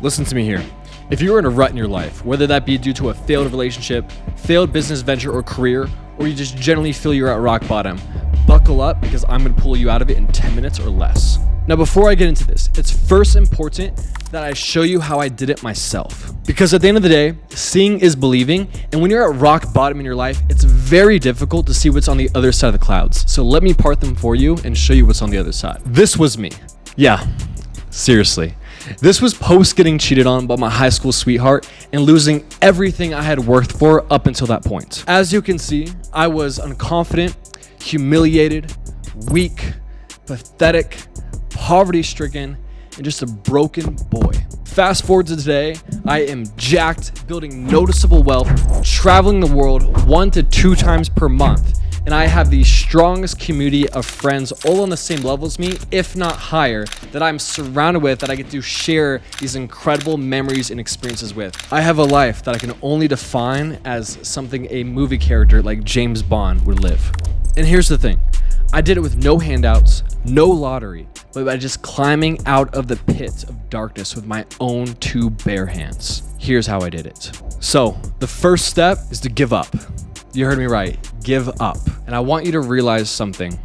Listen to me here. If you're in a rut in your life, whether that be due to a failed relationship, failed business venture or career, or you just generally feel you're at rock bottom, buckle up because I'm going to pull you out of it in 10 minutes or less. Now, before I get into this, it's first important that I show you how I did it myself. Because at the end of the day, seeing is believing, and when you're at rock bottom in your life, it's very difficult to see what's on the other side of the clouds. So let me part them for you and show you what's on the other side. This was me. Yeah, seriously. This was post getting cheated on by my high school sweetheart and losing everything I had worked for up until that point. As you can see, I was unconfident, humiliated, weak, pathetic, poverty-stricken, and just a broken boy. Fast forward to today, I am jacked, building noticeable wealth, traveling the world 1 to 2 times per month, and I have the strongest community of friends all on the same level as me, if not higher, that I'm surrounded with, that I get to share these incredible memories and experiences with. I have a life that I can only define as something a movie character like James Bond would live. And here's the thing, I did it with no handouts, no lottery, but by just climbing out of the pit of darkness with my own 2 bare hands. Here's how I did it. So the first step is to give up. You heard me right, give up. And I want you to realize something,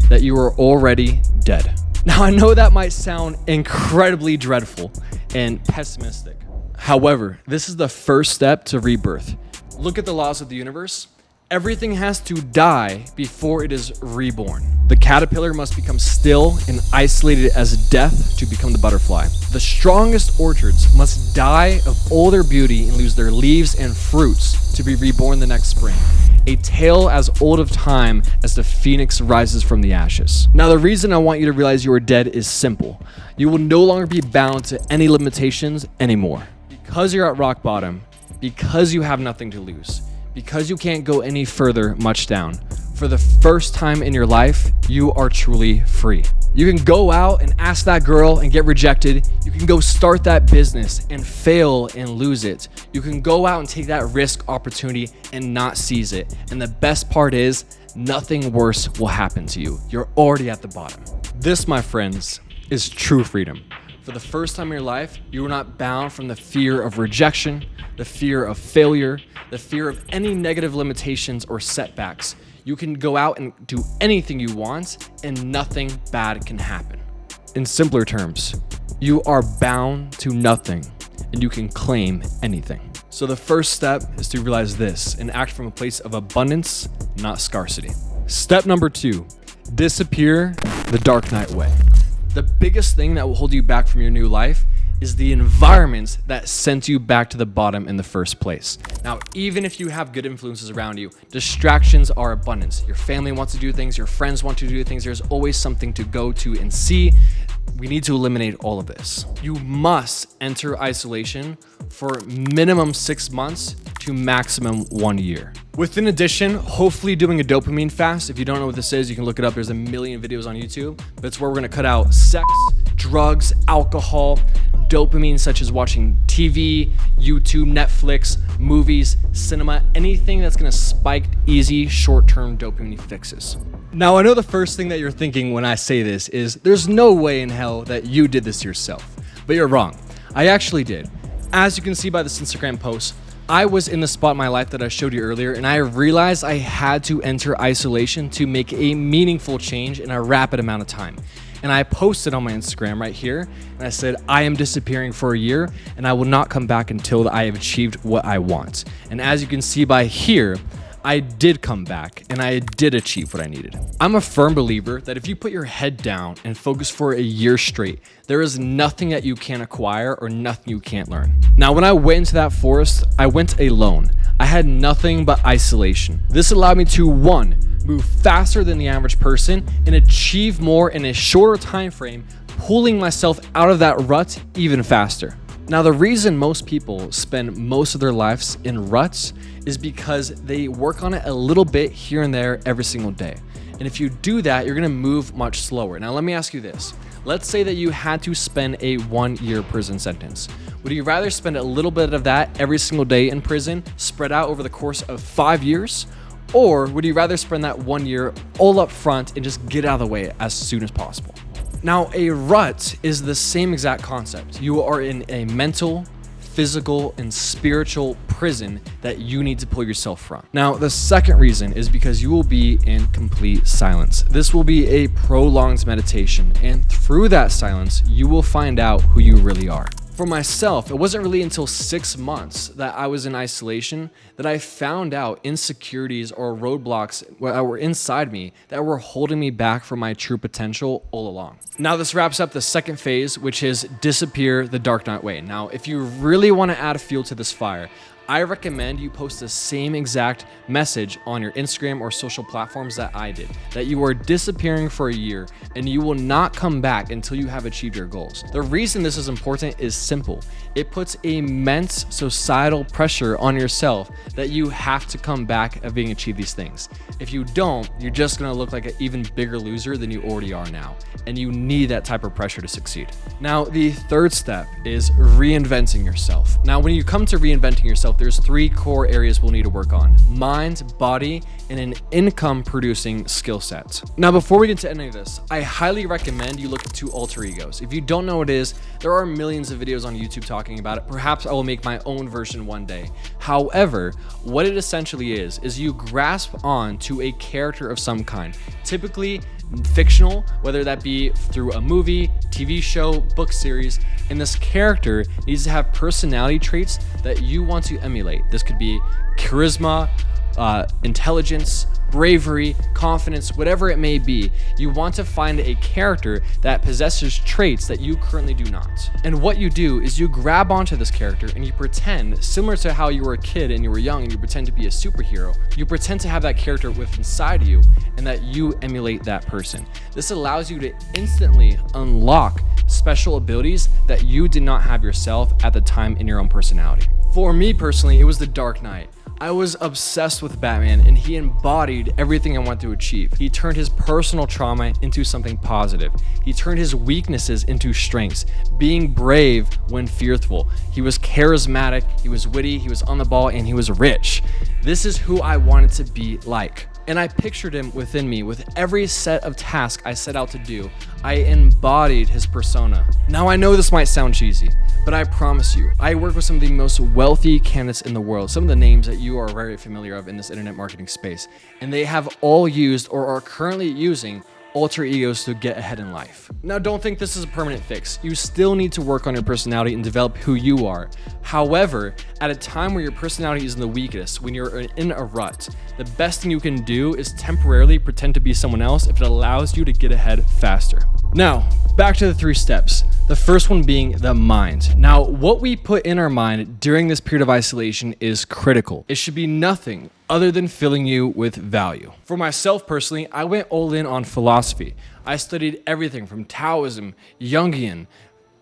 that you are already dead. Now I know that might sound incredibly dreadful and pessimistic. However, this is the first step to rebirth. Look at the laws of the universe. Everything has to die before it is reborn. The caterpillar must become still and isolated as death to become the butterfly. The strongest orchards must die of all their beauty and lose their leaves and fruits to be reborn the next spring. A tale as old of time as the phoenix rises from the ashes. Now, the reason I want you to realize you are dead is simple. You will no longer be bound to any limitations anymore. Because you're at rock bottom, because you have nothing to lose, because you can't go any further much down, for the first time in your life, you are truly free. You can go out and ask that girl and get rejected. You can go start that business and fail and lose it. You can go out and take that risk opportunity and not seize it. And the best part is, nothing worse will happen to you. You're already at the bottom. This, my friends, is true freedom. For the first time in your life, you are not bound from the fear of rejection, the fear of failure, the fear of any negative limitations or setbacks. You can go out and do anything you want and nothing bad can happen. In simpler terms, you are bound to nothing and you can claim anything. So the first step is to realize this and act from a place of abundance, not scarcity. Step number 2, disappear the dark night way. The biggest thing that will hold you back from your new life is the environments that sent you back to the bottom in the first place. Now, even if you have good influences around you, distractions are abundance. Your family wants to do things, your friends want to do things, there's always something to go to and see. We need to eliminate all of this. You must enter isolation for minimum 6 months to maximum 1 year. Within addition, hopefully doing a dopamine fast. If you don't know what this is, you can look it up. There's a million videos on YouTube. That's where we're gonna cut out sex, drugs, alcohol, dopamine such as watching TV, YouTube, Netflix, movies, cinema, anything that's gonna spike easy short-term dopamine fixes. Now, I know the first thing that you're thinking when I say this is there's no way in hell that you did this yourself, but you're wrong. I actually did. As you can see by this Instagram post, I was in the spot in my life that I showed you earlier, and I realized I had to enter isolation to make a meaningful change in a rapid amount of time. And I posted on my Instagram right here, and I said, I am disappearing for a year, and I will not come back until I have achieved what I want. And as you can see by here, I did come back and I did achieve what I needed. I'm a firm believer that if you put your head down and focus for a year straight, there is nothing that you can't acquire or nothing you can't learn. Now, when I went into that forest, I went alone. I had nothing but isolation. This allowed me to, 1, move faster than the average person and achieve more in a shorter time frame, pulling myself out of that rut even faster. Now, the reason most people spend most of their lives in ruts is because they work on it a little bit here and there every single day. And if you do that, you're gonna move much slower. Now, let me ask you this. Let's say that you had to spend a 1-year prison sentence. Would you rather spend a little bit of that every single day in prison, spread out over the course of 5 years? Or would you rather spend that 1 year all up front and just get out of the way as soon as possible? Now, a rut is the same exact concept. You are in a mental, physical, and spiritual prison that you need to pull yourself from. Now, the second reason is because you will be in complete silence. This will be a prolonged meditation, and through that silence, you will find out who you really are. For myself, it wasn't really until 6 months that I was in isolation that I found out insecurities or roadblocks that were inside me that were holding me back from my true potential all along. Now, this wraps up the second phase, which is disappear the dark night way. Now, if you really want to add fuel to this fire, I recommend you post the same exact message on your Instagram or social platforms that I did, that you are disappearing for a year and you will not come back until you have achieved your goals. The reason this is important is simple. It puts immense societal pressure on yourself that you have to come back of being achieved these things. If you don't, you're just gonna look like an even bigger loser than you already are now. And you need that type of pressure to succeed. Now, the third step is reinventing yourself. Now, when you come to reinventing yourself, there's 3 core areas we'll need to work on: mind, body, and an income producing skill set. Now, before we get into any of this, I highly recommend you look into alter egos. If you don't know what it is, there are millions of videos on YouTube talking about it. Perhaps I will make my own version one day. However, what it essentially is you grasp on to a character of some kind, typically fictional, whether that be through a movie, TV show, book series, and this character needs to have personality traits that you want to emulate. This could be charisma, intelligence, bravery, confidence, whatever it may be. You want to find a character that possesses traits that you currently do not. And what you do is you grab onto this character and you pretend, similar to how you were a kid and you were young and you pretend to be a superhero, you pretend to have that character within inside you and that you emulate that person. This allows you to instantly unlock special abilities that you did not have yourself at the time in your own personality. For me personally, it was the Dark Knight. I was obsessed with Batman and he embodied everything I wanted to achieve. He turned his personal trauma into something positive. He turned his weaknesses into strengths, being brave when fearful. He was charismatic, he was witty, he was on the ball, and he was rich. This is who I wanted to be like. And I pictured him within me with every set of tasks I set out to do. I embodied his persona. Now, I know this might sound cheesy, but I promise you, I work with some of the most wealthy candidates in the world, some of the names that you are very familiar of in this internet marketing space, and they have all used or are currently using alter egos to get ahead in life. Now, don't think this is a permanent fix. You still need to work on your personality and develop who you are. However, at a time where your personality is in the weakest, when you're in a rut, the best thing you can do is temporarily pretend to be someone else if it allows you to get ahead faster. Now, back to the 3 steps. The first one being the mind. Now, what we put in our mind during this period of isolation is critical. It should be nothing other than filling you with value. For myself personally, I went all in on philosophy. I studied everything from Taoism, Jungian,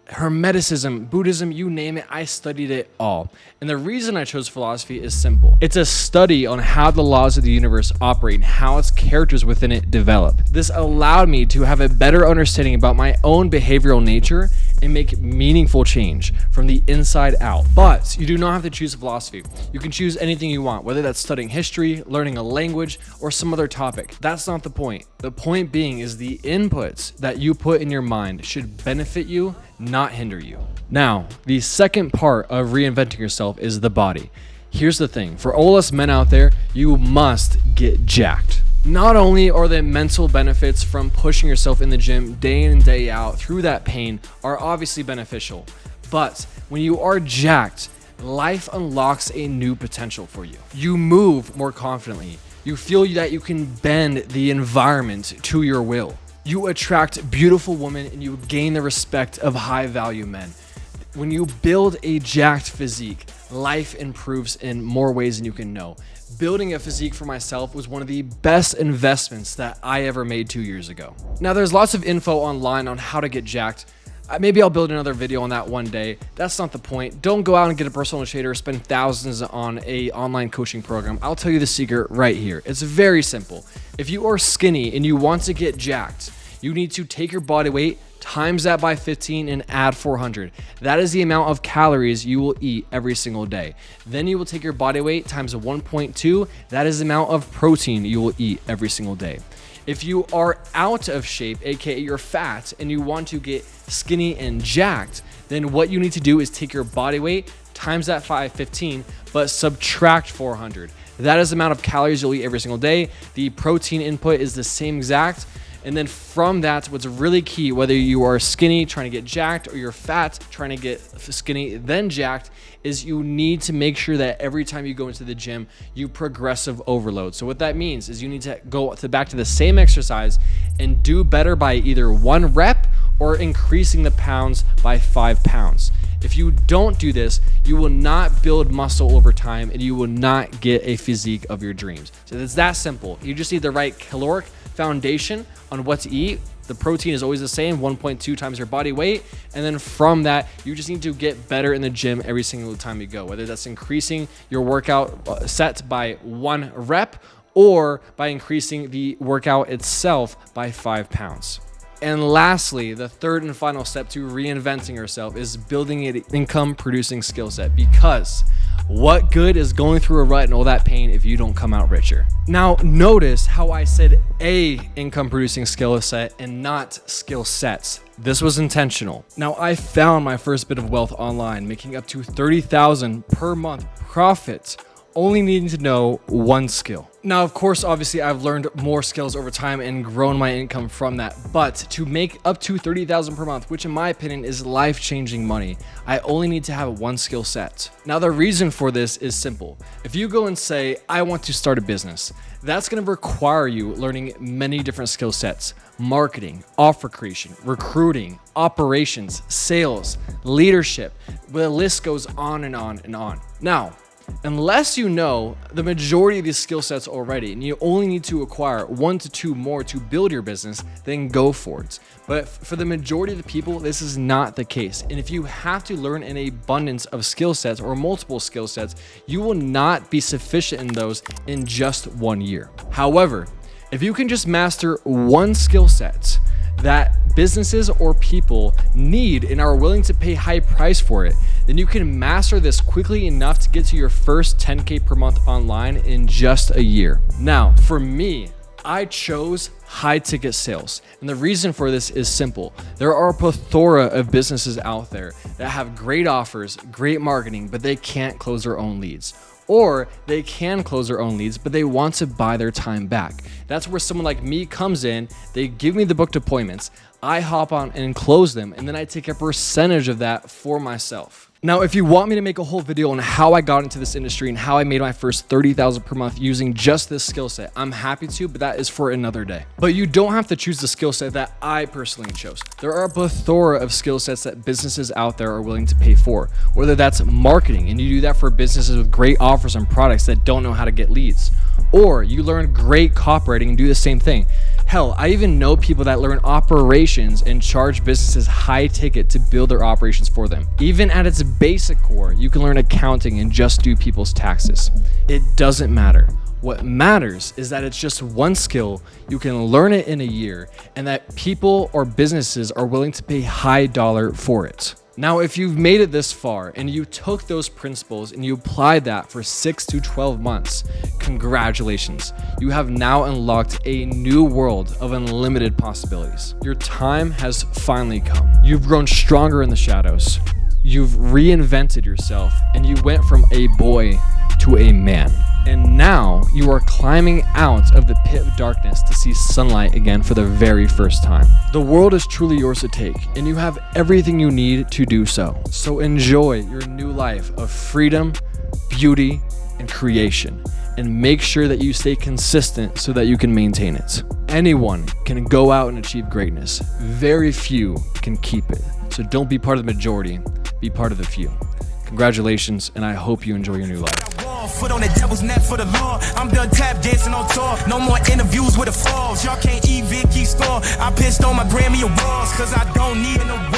Hermeticism, Buddhism, you name it, I studied it all. And the reason I chose philosophy is simple. It's a study on how the laws of the universe operate and how its characters within it develop. This allowed me to have a better understanding about my own behavioral nature and make meaningful change from the inside out. But you do not have to choose philosophy. You can choose anything you want, whether that's studying history, learning a language, or some other topic. That's not the point. The point being is the inputs that you put in your mind should benefit you, not hinder you. Now, the second part of reinventing yourself is the body. Here's the thing, for all us men out there, you must get jacked. Not only are the mental benefits from pushing yourself in the gym day in and day out through that pain are obviously beneficial, but when you are jacked, life unlocks a new potential for you. You move more confidently. You feel that you can bend the environment to your will. You attract beautiful women and you gain the respect of high value men. When you build a jacked physique, life improves in more ways than you can know. Building a physique for myself was one of the best investments that I ever made 2 years ago. Now, there's lots of info online on how to get jacked. Maybe I'll build another video on that one day. That's not the point. Don't go out and get a personal trainer or spend thousands on an online coaching program. I'll tell you the secret right here. It's very simple. If you are skinny and you want to get jacked, you need to take your body weight, times that by 15 and add 400. That is the amount of calories you will eat every single day. Then you will take your body weight times 1.2. That is the amount of protein you will eat every single day. If you are out of shape, aka you're fat, and you want to get skinny and jacked, then what you need to do is take your body weight times that 515, but subtract 400. That is the amount of calories you'll eat every single day. The protein input is the same exact. And then from that, what's really key, whether you are skinny trying to get jacked or you're fat trying to get skinny then jacked, is you need to make sure that every time you go into the gym, you progressive overload. So what that means is you need to go back to the same exercise and do better by either 1 rep or increasing the pounds by 5 pounds. If you don't do this, you will not build muscle over time and you will not get a physique of your dreams. So it's that simple. You just need the right caloric foundation on what to eat. The protein is always the same, 1.2 times your body weight. And then from that, you just need to get better in the gym every single time you go, whether that's increasing your workout set by 1 rep or by increasing the workout itself by 5 pounds. And lastly, the third and final step to reinventing yourself is building an income producing skill set, because what good is going through a rut and all that pain if you don't come out richer? Now, notice how I said a income producing skill set and not skill sets. This was intentional. Now, I found my first bit of wealth online, making up to $30,000 per month profit, only needing to know 1 skill. Now, of course, obviously, I've learned more skills over time and grown my income from that. But to make up to $30,000 per month, which in my opinion is life-changing money, I only need to have 1 skill set. Now, the reason for this is simple. If you go and say, I want to start a business, that's going to require you learning many different skill sets: marketing, offer creation, recruiting, operations, sales, leadership. The list goes on and on and on. Now, unless you know the majority of these skill sets already and you only need to acquire 1 to 2 more to build your business, then go for it. But for the majority of the people, this is not the case. And if you have to learn an abundance of skill sets or multiple skill sets, you will not be sufficient in those in just 1 year. However, if you can just master 1 skill set that businesses or people need and are willing to pay high price for it, then you can master this quickly enough to get to your first 10K per month online in just a year. Now, for me, I chose high ticket sales. And the reason for this is simple. There are a plethora of businesses out there that have great offers, great marketing, but they can't close their own leads. Or they can close their own leads, but they want to buy their time back. That's where someone like me comes in. They give me the booked appointments. I hop on and close them, and then I take a percentage of that for myself. Now, if you want me to make a whole video on how I got into this industry and how I made my first $30,000 per month using just this skill set, I'm happy to, but that is for another day. But you don't have to choose the skill set that I personally chose. There are a plethora of skill sets that businesses out there are willing to pay for, whether that's marketing, and you do that for businesses with great offers and products that don't know how to get leads, or you learn great copywriting and do the same thing. Hell, I even know people that learn operations and charge businesses high ticket to build their operations for them. Even at its basic core, you can learn accounting and just do people's taxes. It doesn't matter. What matters is that it's just 1 skill, you can learn it in a year, and that people or businesses are willing to pay high dollar for it. Now, if you've made it this far and you took those principles and you applied that for 6 to 12 months, congratulations. You have now unlocked a new world of unlimited possibilities. Your time has finally come. You've grown stronger in the shadows. You've reinvented yourself and you went from a boy to a man. And now you are climbing out of the pit of darkness to see sunlight again for the very first time. The world is truly yours to take, and you have everything you need to do so. So enjoy your new life of freedom, beauty, and creation. And make sure that you stay consistent so that you can maintain it. Anyone can go out and achieve greatness. Very few can keep it. So don't be part of the majority, be part of the few. Congratulations, and I hope you enjoy your new life. Foot on the devil's neck for the law. I'm done tap dancing on tour. No more interviews with the falls. Y'all can't even keep score. I pissed on my Grammy Awards, cause I don't need an award.